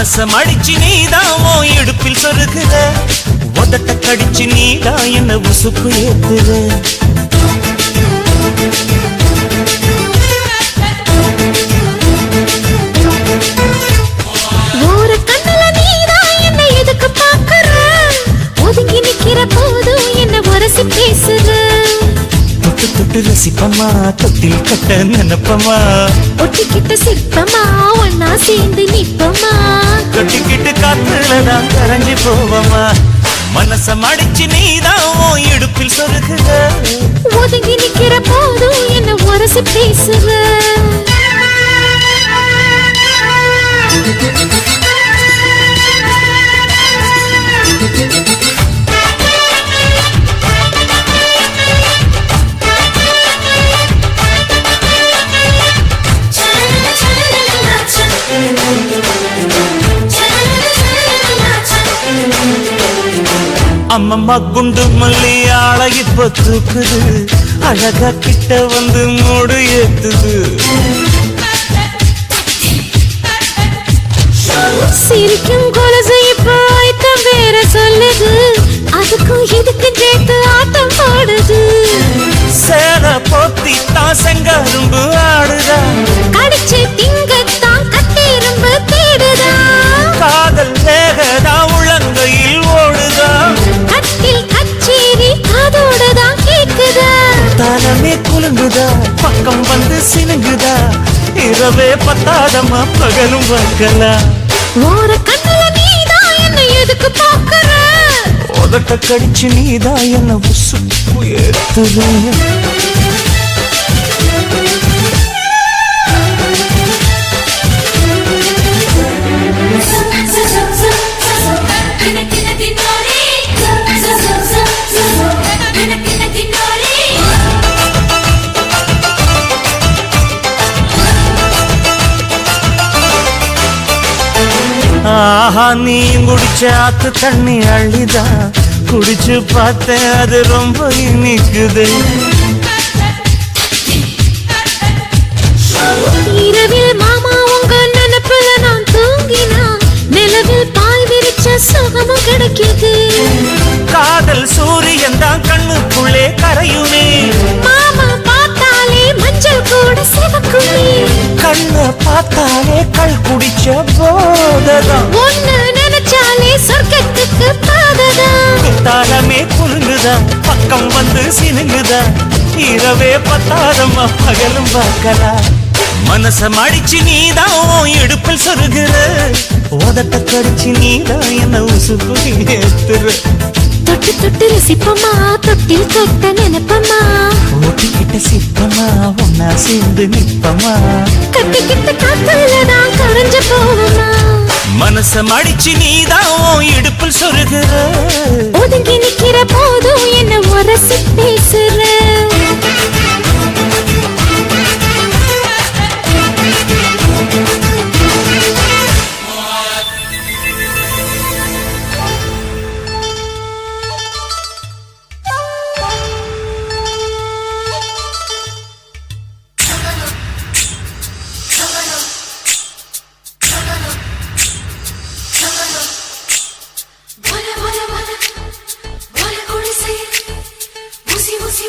மனச மடிச்சு நீதான் உன் இடுப்பில் சொருகுற, உதட்ட கடிச்சு நீதான் என்ன உசுப்பு ஏத்துற. ஒரு கண்ணுல நீதான் என்ன எதுக்கு பாக்குற, ஒதுங்கி நிக்கிற போதும் என்ன உரசி பேசுற. தொட்டு தொட்டு ரசிப்பமா, தொட்டில் கட்ட நினைப்பமா, ஒட்டிக்கிட்ட சிற்பமா ஒன்னா சேர்ந்து நிப்பமா, தொட்டிக்கிட்டு காத்துலதான் கரைஞ்சு போவமா. மனச மடிச்சு நீதான் உன் இடுப்பில் சொருகுற, ஒதுங்கி நிக்கிற போதும் என்ன உரசி பேசுற. அம்மம்மா குண்டு மல்லி ஆள இப்ப தூக்குது, அழகா கிட்ட வந்து மூடு ஏத்துது. சிரிக்கும் கொலசு இப்ப ஐட்டம் வேற சொல்லுது, அதுக்கும் இதுக்கும் சேர்த்து ஆட்டம் போடுது. சேர போத்தி தான் செங்கரும்பு ஆடுதா, கடிச்சு திங்கத்தான் கட்டெரும்பு தேடுதா. காதல் வேகதா உள்ளங்கையில் ஓடுதா, கட்டில் கச்சேரி அதோடதான் கேக்குதா. தலமே குலுங்குதா, பக்கம் வந்து சினுங்குதா, இரவே பத்தாதமா பகலும் பார்க்கலா. ஒரு கண்ணுல நீதான் என்ன எதுக்கு பாக்குற, உதட்ட கடிச்சு நீதான் என்ன உசுப்பு ஏத்துது. ஆஹா நீ குடிச்ச ஆத்து தண்ணி அள்ளிதான், குடிச்சு பார்த்தேன் அது ரொம்ப இனிக்குது. இரவில் மாமா உங்க நினைப்புல நான் தூங்கினா, நிலவில் பாய் விரிச்ச சுகமும் கிடைக்குது. காதல் சூரியன் தான் கண்ணுக்குள்ளே கரையுமே, மாமா பார்த்தாலே மஞ்சள் கூட சிவக்குமே. கண்ண பார்த்தாலே கள் குடிச்ச போததான், ஒன்னு நினைச்சாலே சொர்க்கத்துக்கு பாததான். தாளமே குலுங்குதா, பக்கம் வந்து சினுங்குதா, இரவே பத்தாதமா பகலும் பார்க்கலா. மனச மடிச்சு நீதான் உன் இடுப்பில் சொருகுற, உதட்ட கடிச்சு நீதான் என்ன உசுப்பு ஏத்துற. தொட்டு தொட்டு ரசிப்பமா, தொட்டில் கட்ட நினைப்பமா, ஓட்டிக்கிட்ட சிற்பமா ஒன்னா சேர்ந்து நிப்பமா, கட்டிக்கிட்ட காத்துலதான் கரைஞ்சு போவமா. மனச மடிச்சு நீதான் உன் இடுப்பில் சொருகுற, ஒதுங்கி நிக்கிற போதும் என்ன உரசி பேசுற.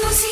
Musi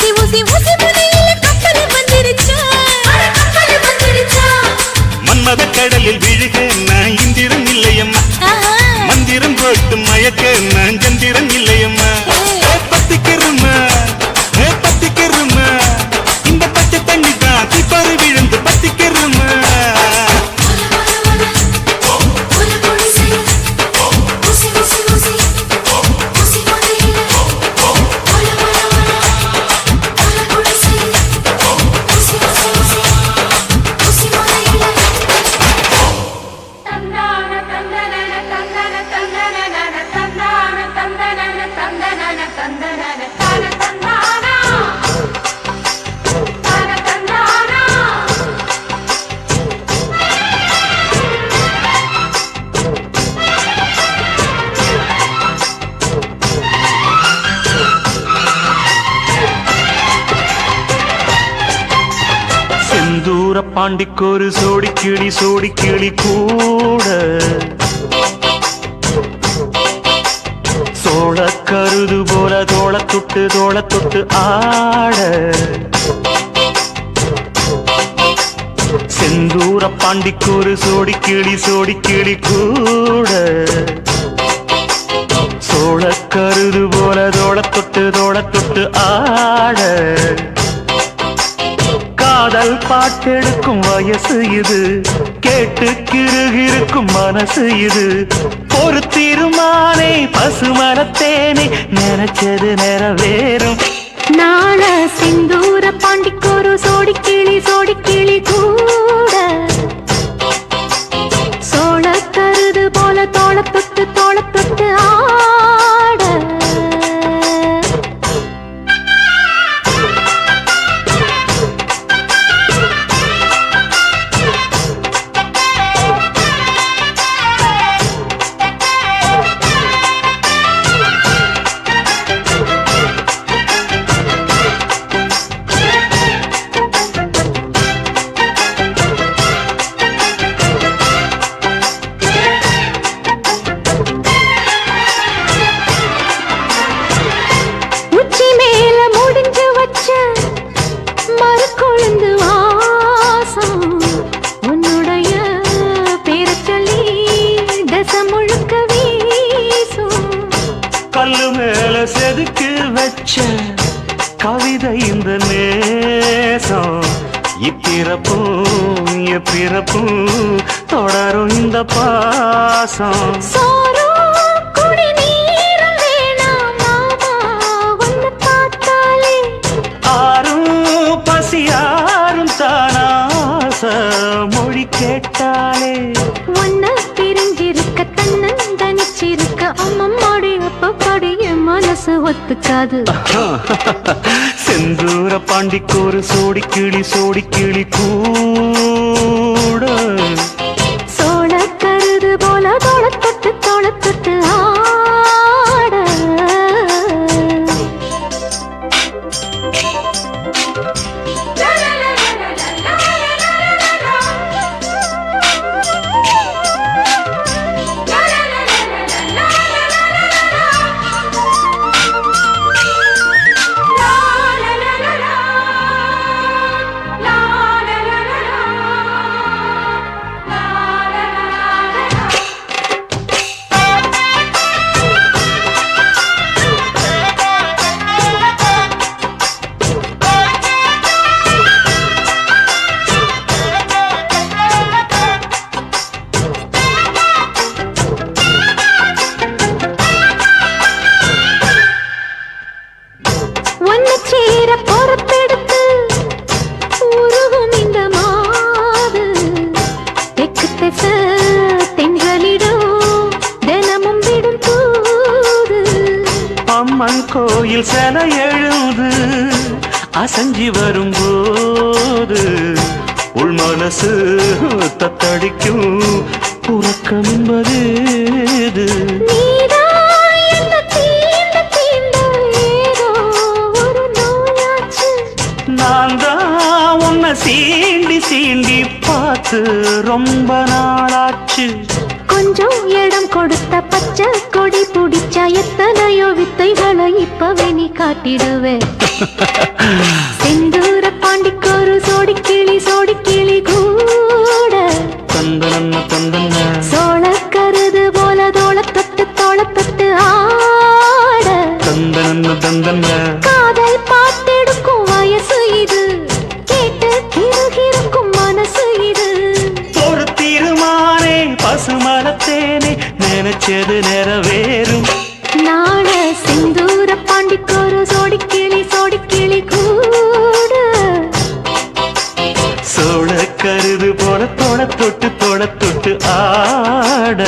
ஊசி ஊசி ஊசி முனையில கப்பல் வந்துருச்சா மன்மத கடலில் விழுக நான் இந்திரன் இல்லையம்மா மந்திரம் போட்டு மயக்க நான் சந்திரன் இல்லையம்மா பத்திக்கிறமா இந்த பச்சை தண்ணி தான் திப்பாறு விழுந்து பத்திக்கிறமா செந்தூர பாண்டிக்கொரு சோடி கிளி கூட சோழ கருது போல தோள தொட்டு ஆட செந்தூர பாண்டிக்கொரு சோடி கிளி கூட சோழ கருது போல தோள தொட்டு ஆட காதல் பாட்டெடுக்கும் வயசு இது கேட்டு கிருகிருக்கும் மனசு இது ஒரு தீர்மானே பசுமரத்தேனே நினைச்சது நிறைவேறும் நாள செந்தூர பாண்டிக்கொரு சோடி கிளி கூட சோழ கருது போல தோள தொட்டு ஆட கல்லு மேல செதுக்கு வச்ச கவிதை இந்த நேசம் இப்பிறப்பும் எப்பிறப்பும் தொடரும் இந்த பாசம் ஆரும் பசியாரும் தானாச மொழி கேட்டாலே ஒன்ன பிரிஞ்சிருக்க தன்னந்தனிச்சிருக்க அம்மம்மாடி அப்பப்படி என் மனசு ஒத்துக்காது செந்தூர பாண்டிக்கொரு சோடி கிளி கூட சோழ கருது போல தோள தொட்டு ஆட அம்மன் கோயில் சில எழுது அசஞ்சி வரும்போது உள் மனசு தத்தடிக்கும் உறக்கம் என்பது நான் தான் உன்னை சீண்டி பார்த்து ரொம்ப நாளாச்சு கொஞ்சம் இடம் கொடுத்த பச்சை கொடி பிடிச்சா எத்தனையோ வித்தைகளை இப்பவே நீ காட்டிடுவே செந்தூர பாண்டிக்கொரு சோடி கிளி கூட சோழ கருது போல தோள தொட்டு ஆட காதல் பார்த்தெடுக்கும் வயசு இது கேட்டு கிருகிருக்கும் மனசு இது ஒரு தீர்மானே பசுமரத்தேனே நினைச்சது நிறைவேறும் நாட செந்தூர பாண்டிக்கொரு சோடி கிளி கூட சோழ கருது போல தோள தொட்டு ஆட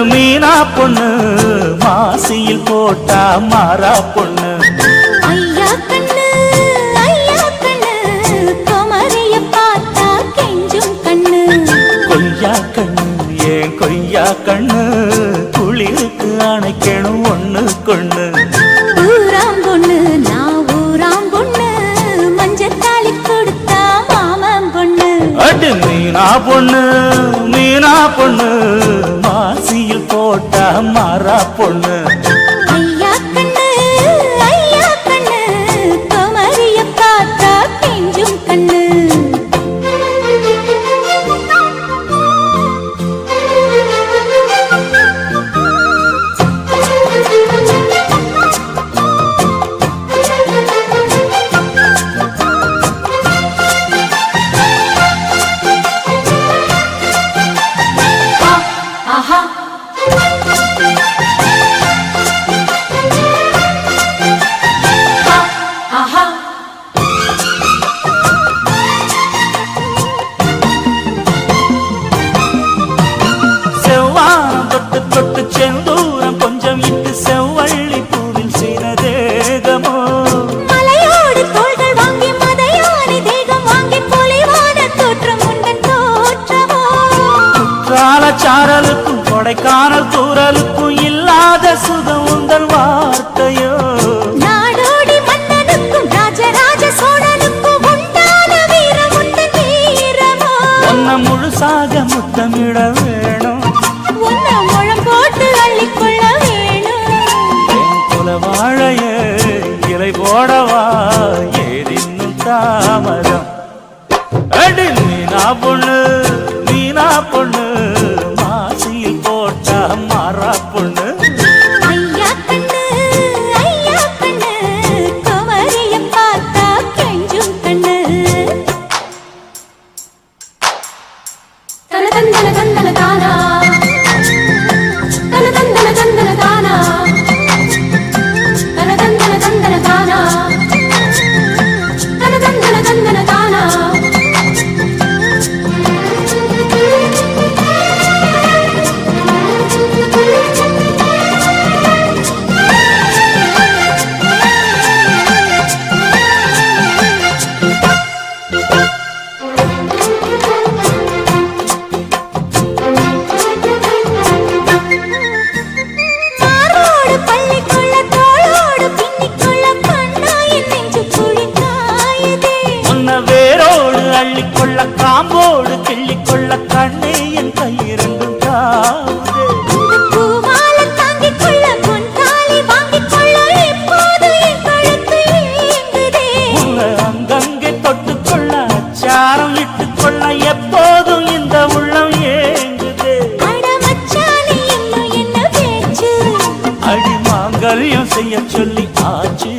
மீனா பொண்ணு மாசியில் போட்டா மாறா பொண்ணு ஐயா கண்ணு குமரிய பார்த்தா கெஞ்சும் கண்ணு கொய்யா கண்ணு குளிருக்கு அணைக்கணும் ஒண்ணு கொண்ணு ஊராம் பொண்ணு நான் ஊராம் பொண்ணு மஞ்சத்தாளி கொடுத்தா மாமன் பொண்ணு அடு மீனா பொண்ணு மாசியில் போட்டா மாறா பொண்ணு ஐயா கண்ணு குமரிய பார்த்தா கெஞ்சும் கண்ணு சாரலுக்கும் கொடைக்கானல் தூரலுக்கும் இல்லாத சுகம் உங்கள் வார்த்தையோ நாடோடி மன்னனுக்கும் ராஜராஜ சோழனுக்கும் உண்டான வீரம் உண்டு வீரமோ உன்னை முழுசாக முத்தமிட வேணும் உன்னை முழம் போட்டு அள்ளிக்கொள்ள வேணும் என் குல வாழைய இலை போடவா ஏதின்னும் தாமதம் அடி மீனா பொண்ணு மாசியில் போட்டா மாறா பொண்ணு ஐயா கண்ணு குமரிய பார்த்தா கெஞ்சும் கண்ணு தந்தன தானா தந்தன தானா தந்தன தானா தந்தன தானா அள்ளிக்கொள்ள காம்போடு கிள்ளிக்கொள்ள கண்ணே என் கையிரண்டும் தாவுதே பூமால தாங்கிக் கொள்ள பொன்தாலி வாங்கிக் கொள்ள இப்போது என் கழுத்து ஏங்குதே உன்னை அங்கங்கே தொட்டுக்கொள்ள அச்சாரம் இட்டுக்கொள்ள எப்போதும் இந்த உள்ளம் ஏங்குதே அட மச்சானே இன்னும் என்ன பேச்சு அடி மாங்கல்யம் செய்ய சொல்லி ஆச்சு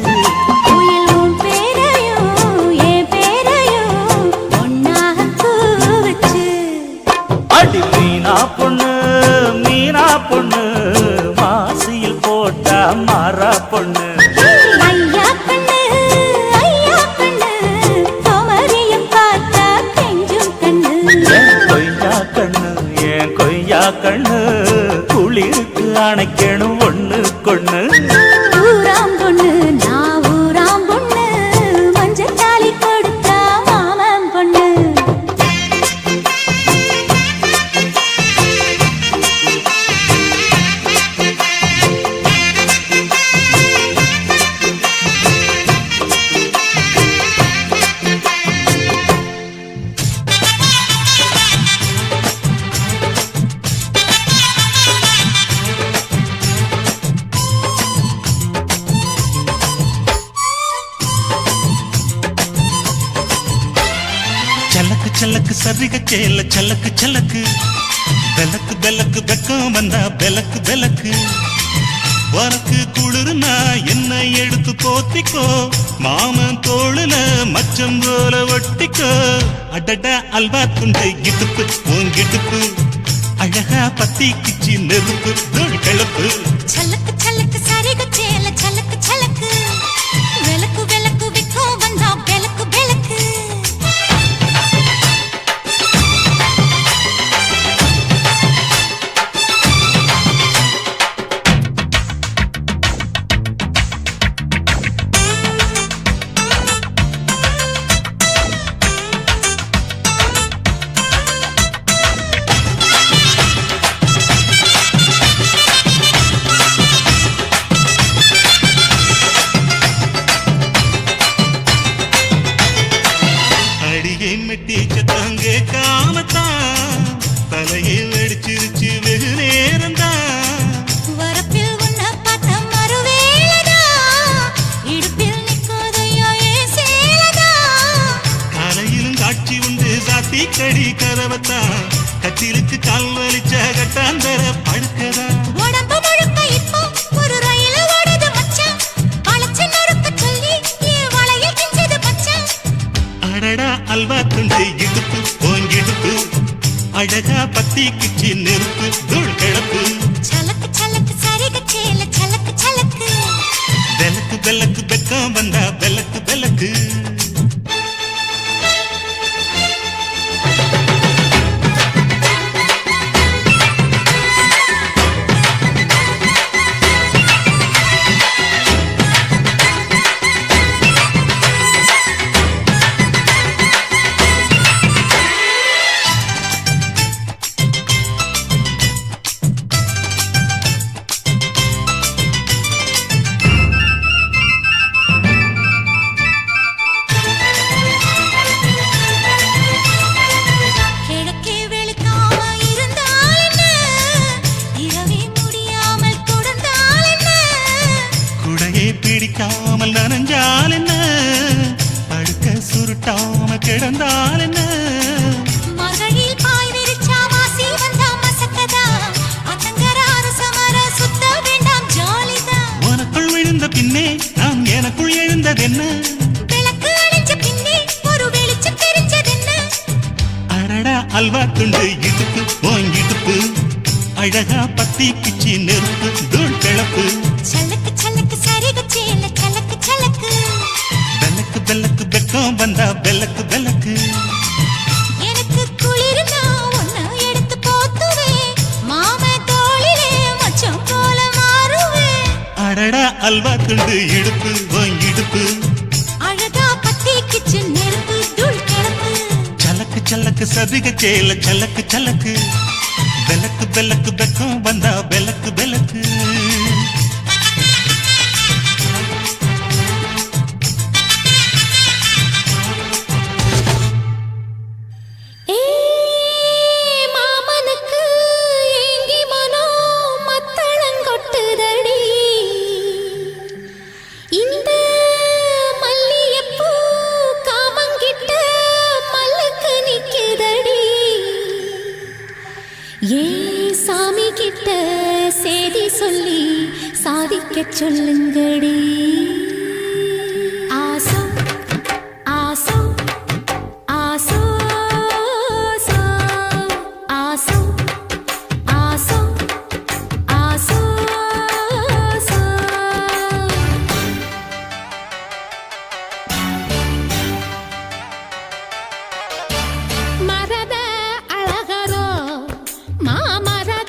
மீனா பொண்ணு மாசியில் போட்டா மாறா பொண்ணு கண்ணு குளிருக்கு அணைக்கணும் ஒண்ணு கொண்ணு ஊராம் பொண்ணு நான் ஊராம் பொண்ணு மஞ்சள் தாலி கொடுத்தா மாமன் பொண்ணு சலக்கு சலக்கு சரிக சேல சலக்கு சலக்கு பெலக்கு பெலக்கு வெக்கம் வந்தா பெலக்கு பெலக்கு உனக்கு குளிர்னா என்ன எடுத்து போத்திக்கோ மாமன் தோளுல மச்சம் போல ஒட்டிக்கோ அடடா அல்வா துண்டை இடுப்பு உங்கிடுப்பு அழகா பத்தி கிச்சி நெருப்பு தோல் கிளப்பு சலக்கு சலக்கு சரிக சேல சலக்கு சலக்கு விளக்கு விளக்கு விக்கோ வந்தா விளக்கு விளக்கு அடியை மெட்டிச்ச தங்கே காமத்தான் தலையை வெடிச்சிருச்சு வெகு நேரம்தான் வரப்பில் உன்னை பார்த்த மறுவேளதா இடுப்பில் நிற்காதையா ஏன் சேலதா காலையிலும் காட்சி உண்டு சாத்தி கடி கதவத்தான் கட்டிலுக்கு கால் வலிச்ச கட்டாந்தர படுக்கதா உடம்பு முழுக்க இப்போ ஒரு ரயில் ஓடுது மச்சான் வளைச்சு நறுக்க சொல்லி என் வளையில் கிஞ்சது மச்சான் அடடா அல்வா துண்டு இடுப்பு ஓங்கிடுப்பு அழகா பத்தி கிச்சி நெருப்பு தூள் கிளப்பு சலக்கு சலக்கு சரிக சேல சலக்கு சலக்கு பெலக்கு பெலக்கு வெக்கம் வந்தா பெலக்கு பெலக்கு கிழக்கே வெளுக்காம இருந்தால் என்ன இரவே முடியாமல் தொடர்ந்தால் என்ன குடையை பிடிக்காமல் நனைஞ்சால் என்ன படுக்க சுருட்டாம கிடந்தால் என்ன மகளில் பாய் விரிச்சா வாசி வந்தா மசக்கதா அத்தங்கர அரசமர சுத்த வேண்டாம் ஜாலிதான் உனக்குள் விழுந்த பின்னே நான் எனக்குள் எழுந்ததென்ன விளக்கு அணைஞ்ச பின்னே ஒரு வெளிச்சம் தெரிஞ்சதென்ன அடடா அல்வா துண்டு இடுப்பு ஓங்கிடுப்பு அழகா பத்தி கிச்சி நெருப்பு தூள் கிளப்பு சலக்கு சலக்கு சரிக சேல சலக்கு சலக்கு பெலக்கு பெலக்கு வெக்கம் வந்தா பெலக்கு பெலக்கு எனக்கு குளிர்னா ஒன்னு எடுத்து போத்துவேன் மாம தோளிலே மச்சம் போல மாறுவேன் அடடா அல்வா துண்டு இடுப்பு ஓங்கிடுப்பு அழகா பத்தி கிச்சு நெருப்பு தூள் கிளப்பு சலக்கு சலக்கு சதிக சேல சலக்கு சலக்கு பெலக்கு பெலக்கு வெக்கம் வந்தா பெலக்கு பெலக்கு ஏ மாமனுக்கு ஏங்கி மனோ மத்தளங்கொட்டுதடி இந்த மல்லியப்பூ காமங்கிட்ட மல்லுக்கு நிக்குதடி ஏ சாமி கிட்ட சேதி சொல்லி சாதிக்கச் சொல்லுங்கடி ஆசோ ஆசோ ஆசோ ஆசோ ஆசோ ஆசோ ஆசோ மரத அழகரோ மாமரத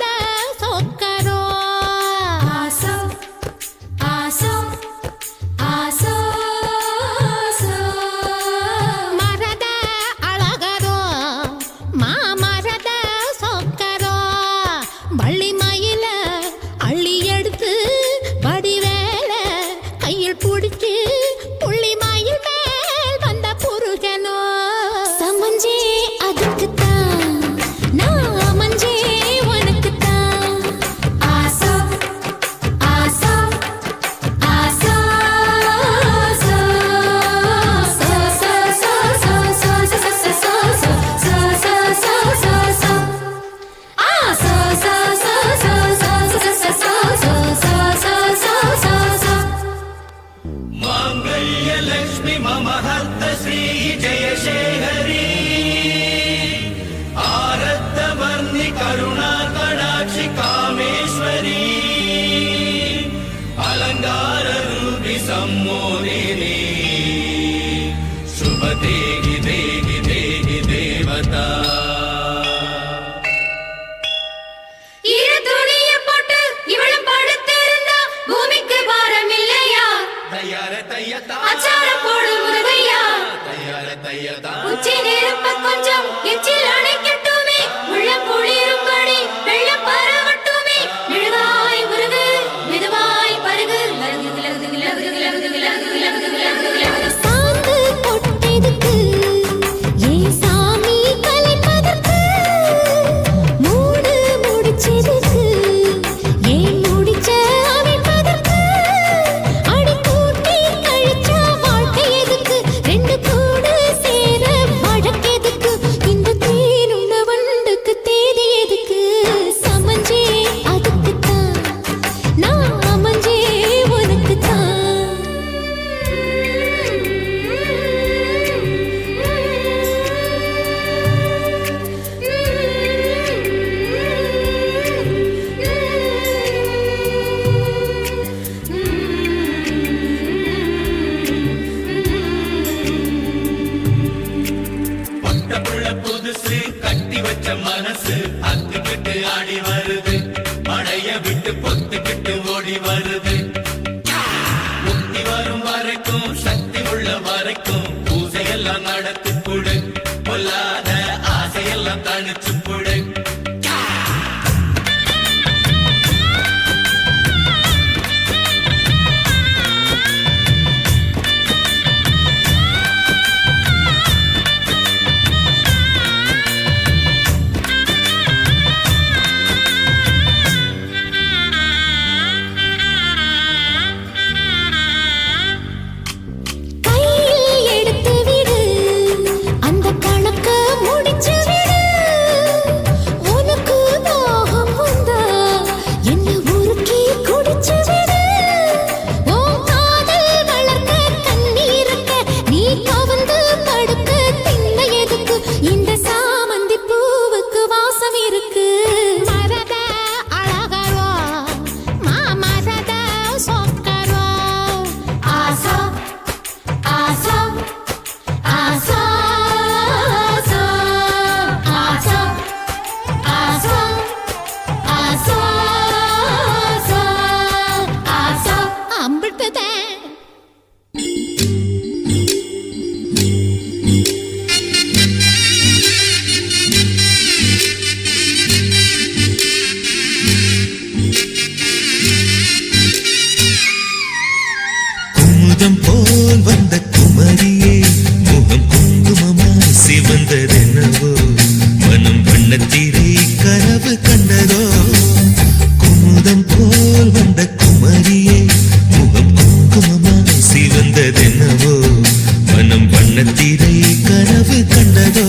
வள்ளி மயில அள்ளி எடுத்து வடிவேல கையில் பிடிச்சு புள்ளி மயில் மேல் வந்த புருஷனோ சமஞ்சே அதுக்குத்தான் நான் அமைஞ்சே உனக்குத்தான் ஆசா ஆசா ஆசா माङ्गल्यलक्ष्मि मम हर्त श्री जयशेखरी आरद्धवर्णि करुणा कटाक्षि कामेश्वरी अलङ्काररूपि सम्मोदिनी शुभ देहि देहि देहि देवता அச்சார போடு முருகையா தயார தையதா உச்சி நெருப்ப கொஞ்சம் எச்சில் அணைக்கட்டுமே உள்ள குளிரும்படி வெள்ளம் பரவட்டுமே மெழுகாய் முருகு மெதுவாய் பருகு லகு லகு லகு லகு லகு லகு லகு சாந்து கொட்டெதுக்கு ஏ சாமி கலைப்பதற்கு மூடு முடிச்சதுக்கு ஏன் முடிச்ச அமைப்பதற்கு அடி கூட்டி கழிச்சா வாழ்க்கை எதுக்கு ரெண்டு கூடு சேர வழக்கெதுக்கு இந்த தேனுள்ள வண்டுக்கு தேதி எதுக்கு சமஞ்சே அதுக்குத்தான் நான் அமைஞ்சே உனக்குத்தான் பட்டப்புள்ள புதுசு கட்டி வச்ச மனசு அத்துக்கிட்டு ஆடி வருது மழைய விட்டு பொத்துக்கிட்டு ஓடி வருது முக்தி வரும் வரைக்கும் சக்தி உள்ள வரைக்கும் பூசையெல்லாம் நடத்தி கொடு பொல்லாத ஆசையெல்லாம் தணிச்சு கொடு கையில் எடுத்து விடு அந்த கணக்க முடிச்சு விடு உனக்கு தாகம் வந்தா என்ன உருக்கி குடிச்சு விடு உன் காதல் வளர்க்க கண்ணீருக்க நீ கவர்ந்து படுக்க திண்ண எதுக்கு இந்த சாமந்தி பூவுக்கு வாசம் இருக்கு மரத அழகரோ மாமரத சொக்கரோ ஆசா ஆசா ஆசா ஆசா ஆசா ஆசா ஆசா அம்பிட்டுதே குமுதம் போல் வந்த குமரியே முகம் குங்குமமாய் சிவந்ததென்னவோ மனம் வண்ணத்திரை கனவு கண்டதோ குமுதம் போல் வந்த குமரியே முகம் குங்குமமாய் சிவந்ததென்னவோ மனம் வண்ணத்திரை கனவு கண்டதோ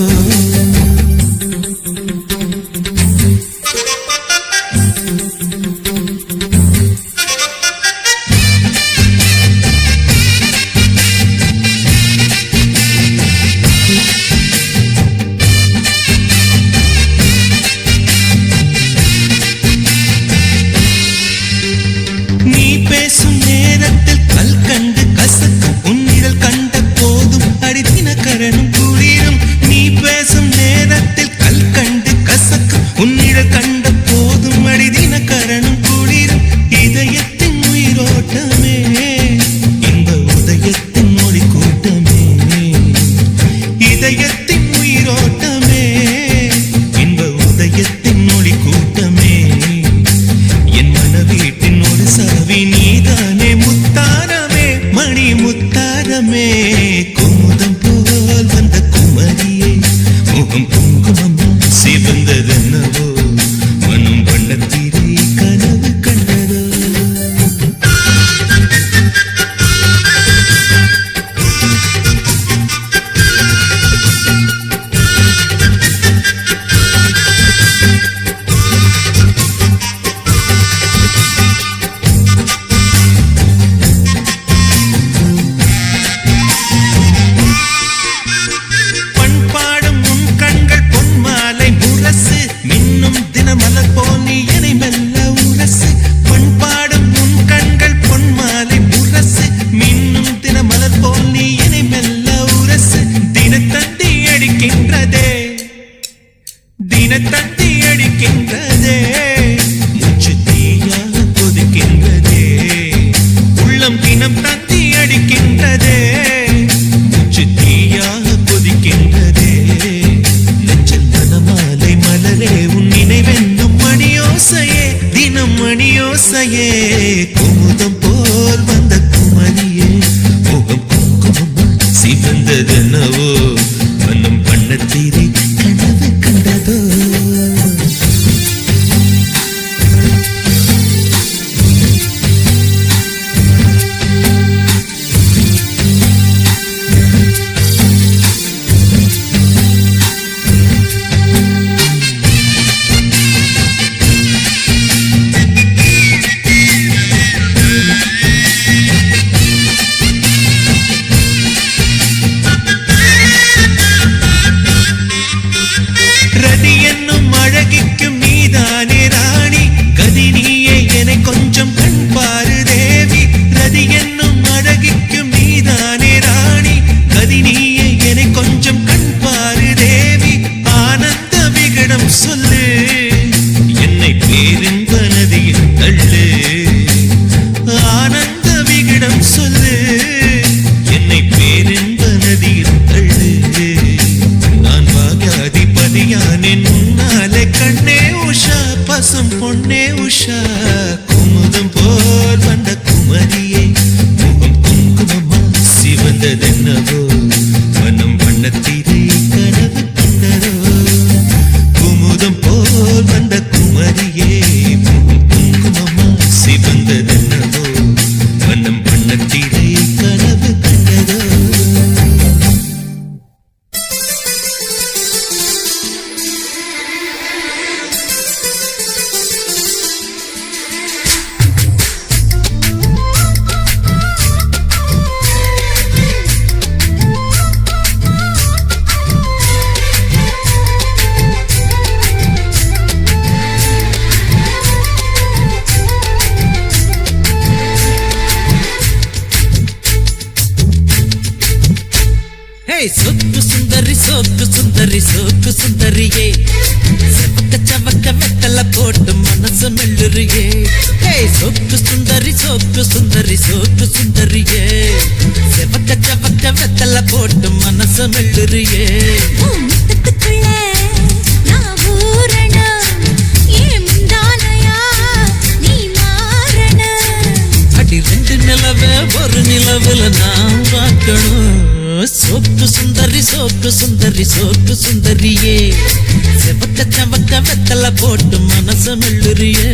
மலர் போல் நீ என்னை மெல்ல உரசு பண்பாடும் உன் கண்கள் பொன்மாலை முரசு மின்னும் தினமலர் போல் நீ என்னை மெல்ல உரசு தினத்தந்தி அடிக்கின்றதே தினத்தந்தி அடிக்கின்றதே மூச்சு தீயாக கொதிக்கின்றதே உள்ளம் தினம் தந்தி அடிக்கின்றதே மூச்சு தீயாக கொதிக்கின்றதே நெஞ்சில் மனமாலை மலரே உன் நினைவென்னும் மணியோசையே தினம் மணியோசையே குமுதம் போல் வந்த குமரியே முகம் குங்குமம் சிவந்ததென்னவோ மனம் பண்ணத்தீரை கனவு கண்டதோ ரதி என்னும் அழகிக்கும் நீதானே ராணி கதி நீயே என கொஞ்சம் கண் பாரு தேவி ரதி என்னும் அழகிக்கும் நீதானே ராணி கதி நீயே என கொஞ்சம் கண் பாரு தேவி ஆனந்த விகடம் சொல்லு என்னை பேரின்ப நதியில் தள்ளு ஆனந்த விகடம் சொல்லு என்னை பேரின்ப நதியில் தள்ளு நான் பாக்யாதிபதியானே முன்னாலே கண்ணே உஷா பசும் பொன்னே உஷா குமுதம் போல் வந்த குமரியே முகம் குங்குமமா சிவந்ததென்னவோ மனம் வண்ணத்திரை கனவு கண்டரோ குமுதம் போல் வந்த குமரியே முகம் குங்குமமா சிவந்ததென்னவோ மனம் வண்ணத்திரை கனவு கண்டரோ சொக்கு சுந்தரி சொக்கு சுந்தரி சொக்கு சுந்தரியே செவக்க சவக்க வெத்தல போட்டு மனசு மெல்லுறியே சொக்கு சுந்தரி சொக்கு சுந்தரி சொக்கு சுந்தரியே செவக்க சவக்க வெத்தல போட்டு மனசு மெல்லுறியே முத்தத்துக்குள்ள நான் ஊறணும் ஏன் முந்தானையா நீ மாறணும் அடி ரெண்டு நிலவை ஒரு நிலவுல நான் பார்க்கணும் சொக்கு சுந்தரி சொக்கு சுந்தரி சொக்கு சுந்தரியே செவக்க சவக்க வெத்தல போட்டு மனசு மெல்லுறியே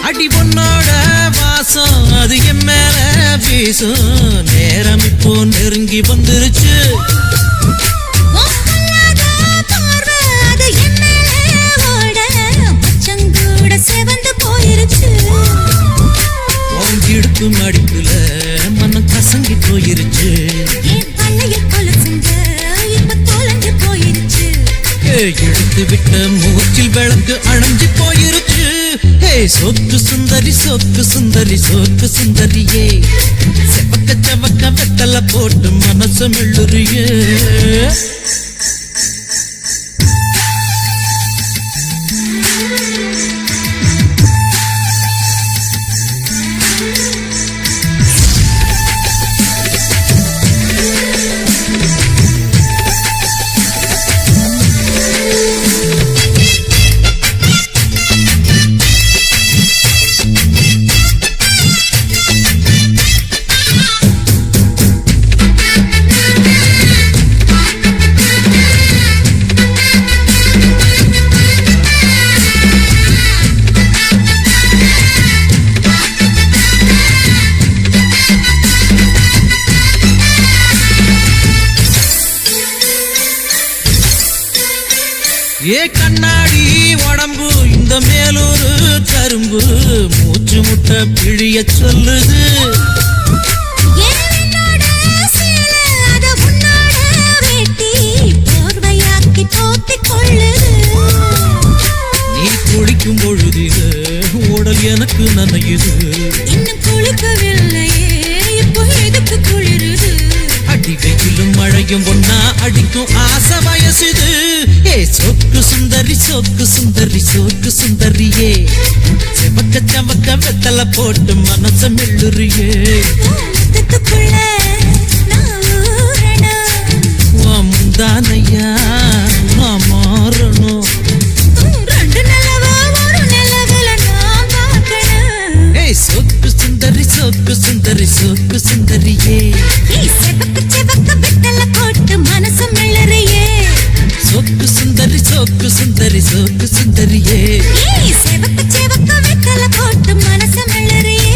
அடி பொண்ணோட வாசம் அது என் மேல வீசும் நேரம் இப்போ நெருங்கி வந்துருச்சு இடுக்கும் அடிப்புல மனம் கசங்கி போயிருச்சு எடுத்து விட்ட மூச்சில் விளக்கு அணைஞ்சு போயிருச்சு சொக்கு சுந்தரி சொக்கு சுந்தரி சொக்கு சுந்தரியே செவக்க செவக்க வெத்தல போட்டு மனசு மெல்லுறியே கண்ணாடி உடம்பு இந்த மேலூரு கரும்பு மூச்சு முட்டை பிழிய சொல்லுது என்னோட சேலை அத உன்னோட வேட்டி போர்வையாக்கி போத்திக் கொள்ளுது நீ குளிக்கும் பொழுதிது உடல் எனக்கு நனையுது இன்னும் குளிக்கவில்லையே இப்போ எதுக்கு குளிருது அடி வெயிலும் மழையும் ஒன்னா அடிக்கும் ஆசை வயசுது ஏ சொக்கு சுந்தரி சொக்கு சுந்தரி சொக்கு சுந்தரியே செவக்க செவக்க வெத்தல போட்டு மனச மெல்லுறியே முத்தத்துக்குள்ள நான் ஊறணும் முந்தானையா நான் மாறணும் ரெண்டு நிலவா ஒரு நிலவுல நான் பார்க்கணும் ஏய் சொக்கு சுந்தரி சொக்கு சுந்தரி சொக்கு சுந்தரியே செவக்கு செவக்கு வெத்தல போட்டு மனசு மெல்லறியே சொக்கு சுந்தரி சொக்கு சுந்தரி சொக்கு சுந்தரியே செவக்கு செவக்கு வெத்தல போட்டு மனசு மெல்லறியே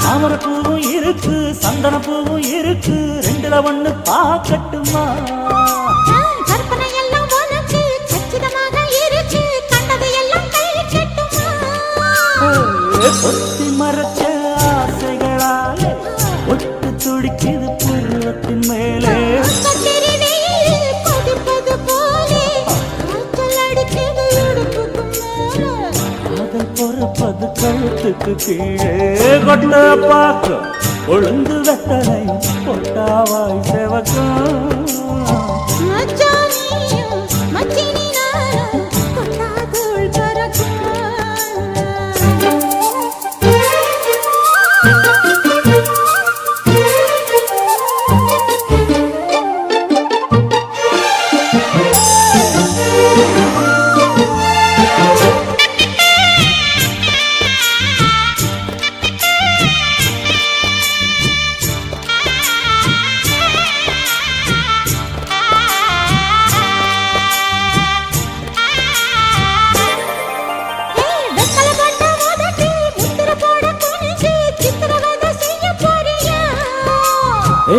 தாமரப்பூவும் இருக்கு சந்தனப்பூவும் இருக்கு ரெண்டுல ஒண்ணு பாக்கட்டுமா கற்பனை எல்லாம் உனக்கு கச்சிதமாக இருக்கு கண்டது எல்லாம் கை கட்டுமா பொத்தி மறைச்ச ஆசைகளாலே ஒட்டு துடிக்குது பருவத்தின் மேலே கொதிப்பது போலே காய்ச்சல் அடிக்குது இடுப்புக்கு மேலே காதல் பொறுப்பது கழுத்துக்கு கீழே கொட்ட பாக்க கொழுந்து வெத்தனை கொட்டாவாய் செவக்கும் மச்சானியும் மச்சினி நானும் கொட்டாதுள் பறக்கும்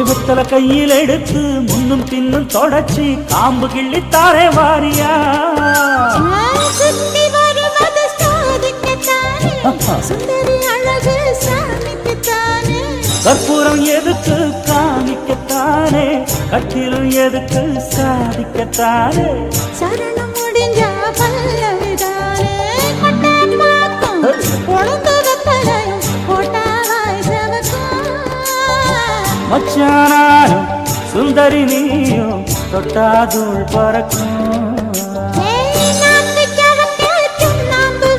வெத்தல கையில் எடுத்து முன்னும் பின்னும் தொடச்சி காம்பு கிள்ளித்தாரே வாரியா சுத்தி வருவது சாதிக்கத்தானே சுந்தரி அழகு சாமிக்குத்தானே கற்பூரம் எதுக்கு காமிக்கத்தானே கட்டிலும் எதுக்கு சாதிக்கத்தானே சரணம் முடிஞ்ச பல்லவிதானே கொட்டான் பாக்கும் உழந்து வெத்தலையும் போட்டாவாய் செவக்கும் மச்சானாரும் சுந்தரி நீயும் தொட்டாதுள் பறக்கும் நாக்கு சவக்க சுண்ணாம்பு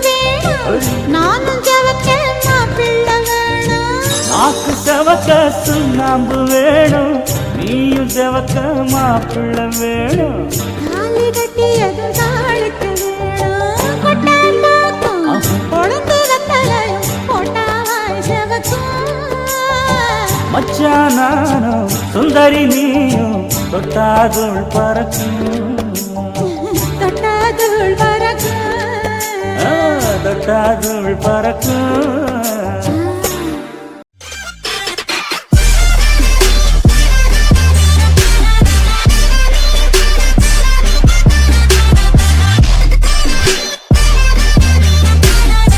சுண்ணாம்பு வேணும் நீயும் செவக்க மாப்பிள்ளை வேணும் தாலி கட்டியது தாளுக்கு வேணும் கொட்டாந்தாக்கும் கொழுந்து வெத்தலையும் கொட்டாவாய் செவக்கும் மச்சானானும் சுந்தரி நீயும் தொட்டாதுள் பறக்கும் தொட்டாதுள் பறக்கும் தொட்டாதுள் பறக்கும்